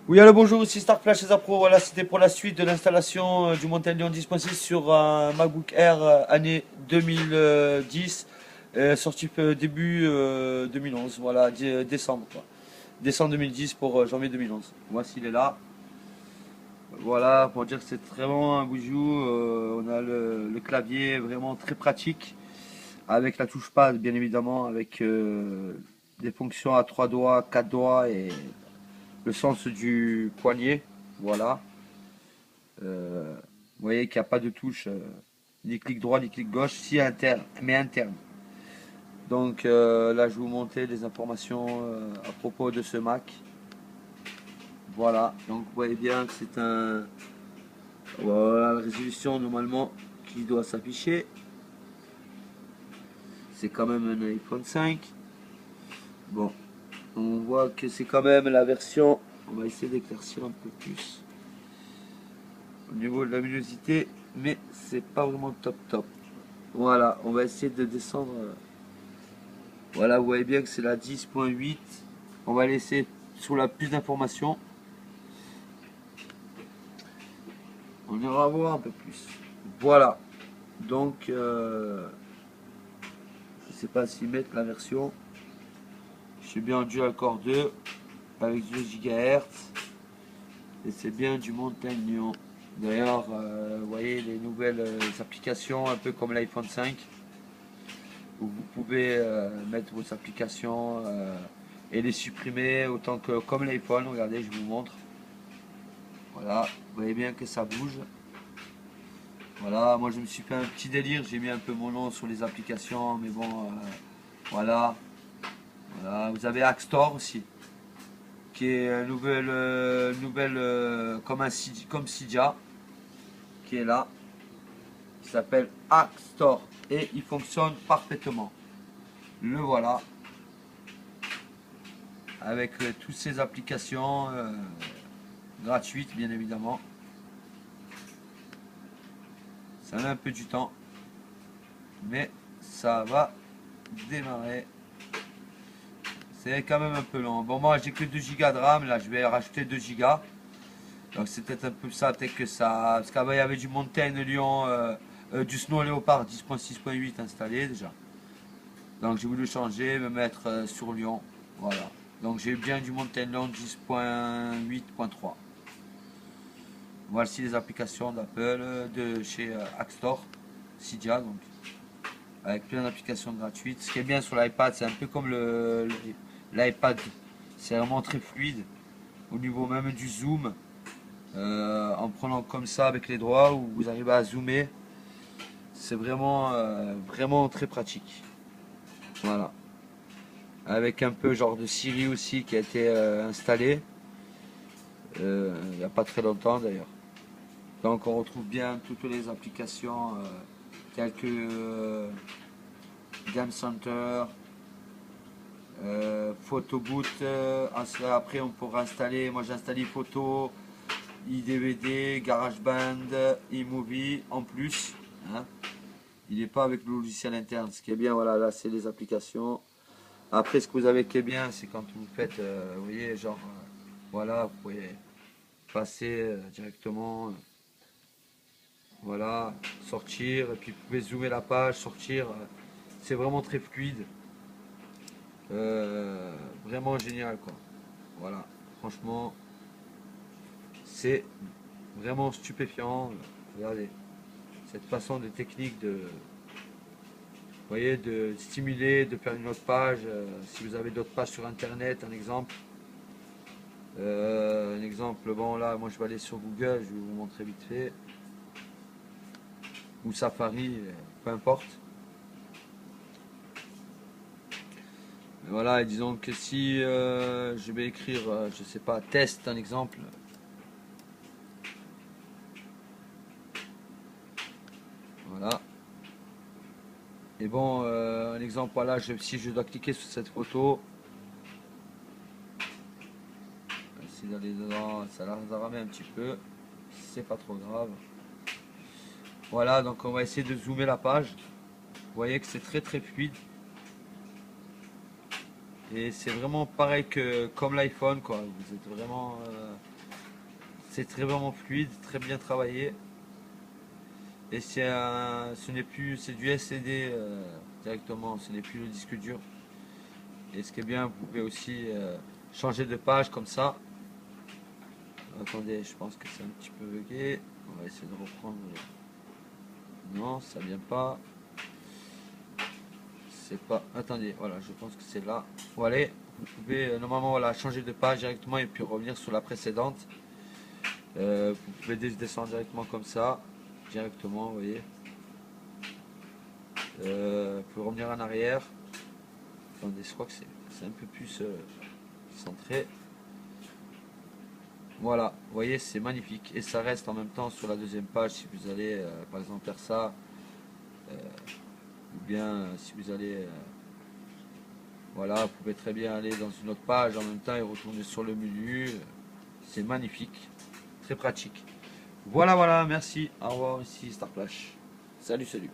Oui, alors bonjour, ici Star Flash et Pro. Voilà, c'était pour la suite de l'installation du Mountain Lion 10.6 sur un MacBook Air année 2010, sorti début 2011, voilà, décembre, quoi. Décembre 2010 pour janvier 2011. Voici, il est là. Voilà, pour dire que c'est vraiment un bijou. On a le clavier vraiment très pratique, avec la touche pad, bien évidemment, avec des fonctions à 3 doigts, 4 doigts et le sens du poignet. Voilà. Vous voyez qu'il n'y a pas de touche, ni clic droit ni clic gauche, si interne, mais interne. Donc là, je vais vous montrer des informations à propos de ce Mac. Voilà, donc vous voyez bien que c'est un. Voilà la résolution normalement qui doit s'afficher. C'est quand même un iPhone 5. Bon, on voit que c'est quand même la version. On va essayer d'éclaircir un peu plus au niveau de la luminosité, mais c'est pas vraiment top top. Voilà, on va essayer de descendre. Voilà, vous voyez bien que c'est la 10.8. On va laisser sur la plus d'informations. On ira voir un peu plus. Voilà. Donc, je ne sais pas s'ils mettent la version. Je suis bien en Dual Core 2 avec 2 GHz. Et c'est bien du Mountain Lion. D'ailleurs, vous voyez les nouvelles applications, un peu comme l'iPhone 5, où vous pouvez mettre vos applications et les supprimer autant que comme l'iPhone. Regardez, je vous montre. Voilà, vous voyez bien que ça bouge. Voilà, moi je me suis fait un petit délire, j'ai mis un peu mon nom sur les applications, mais bon, voilà. Voilà. Vous avez App Store aussi, qui est une nouvelle comme comme Cydia, qui est là, qui s'appelle App Store, et il fonctionne parfaitement. Le voilà, avec toutes ces applications gratuites, bien évidemment. Ça met un peu du temps, mais ça va démarrer. C'est quand même un peu long. Bon, moi j'ai que 2 Go de RAM, là je vais rajouter 2 Go. Donc c'est peut-être un peu ça, peut-être que ça. Parce qu'avant il y avait du Mountain Lion, du Snow Leopard 10.6.8 installé déjà. Donc j'ai voulu changer, me mettre sur Lyon. Voilà. Donc j'ai bien du Mountain Lion 10.8.3. Voici les applications d'Apple, de chez App Store, Cydia, donc avec plein d'applications gratuites. Ce qui est bien sur l'iPad, c'est un peu comme l'iPad, c'est vraiment très fluide au niveau même du zoom. En prenant comme ça avec les doigts où vous arrivez à zoomer, c'est vraiment très pratique. Voilà. Avec un peu genre de Siri aussi qui a été installé il n'y a pas très longtemps d'ailleurs. Donc on retrouve bien toutes les applications telles que Game Center, Photo Boot. Après on pourra installer, moi j'ai installé Photo, iDVD, GarageBand, iMovie en plus. Hein. Il n'est pas avec le logiciel interne. Ce qui est bien, voilà, là c'est les applications. Après, ce que vous avez qui est bien, c'est quand vous faites, vous voyez, genre, voilà, vous pouvez passer directement, voilà, sortir, et puis vous pouvez zoomer la page, sortir. C'est vraiment très fluide. Vraiment génial, quoi. Voilà, franchement, c'est vraiment stupéfiant. Regardez, cette façon de technique de, vous voyez, de stimuler, de faire une autre page. Si vous avez d'autres pages sur internet, un exemple, bon là, moi je vais aller sur Google, je vais vous montrer vite fait, ou Safari, peu importe. Et voilà, et disons que si je vais écrire, je sais pas, test, un exemple. Voilà. Et bon, un exemple, voilà, si je dois cliquer sur cette photo, essayer d'aller dedans, ça la ramer un petit peu, c'est pas trop grave. Voilà, donc on va essayer de zoomer la page. Vous voyez que c'est très très fluide. Et c'est vraiment pareil que comme l'iPhone, quoi. Vous êtes vraiment, c'est très vraiment fluide, très bien travaillé. Et ce n'est plus, c'est du SSD directement, ce n'est plus le disque dur. Et ce qui est bien, vous pouvez aussi changer de page comme ça. Attendez, je pense que c'est un petit peu bugué. On va essayer de reprendre. Non, ça vient pas. C'est pas. Attendez, voilà, je pense que c'est là. Voilà, vous pouvez normalement voilà, changer de page directement et puis revenir sur la précédente. Vous pouvez descendre directement comme ça, directement, vous voyez. Vous pouvez revenir en arrière. Attendez, je crois que c'est un peu plus centré. Voilà, vous voyez, c'est magnifique. Et ça reste en même temps sur la deuxième page si vous allez, par exemple, faire ça. Ou bien si vous allez, voilà, vous pouvez très bien aller dans une autre page en même temps et retourner sur le menu. C'est magnifique, très pratique. Voilà, voilà, merci. Au revoir, ici Starflash. Salut, salut.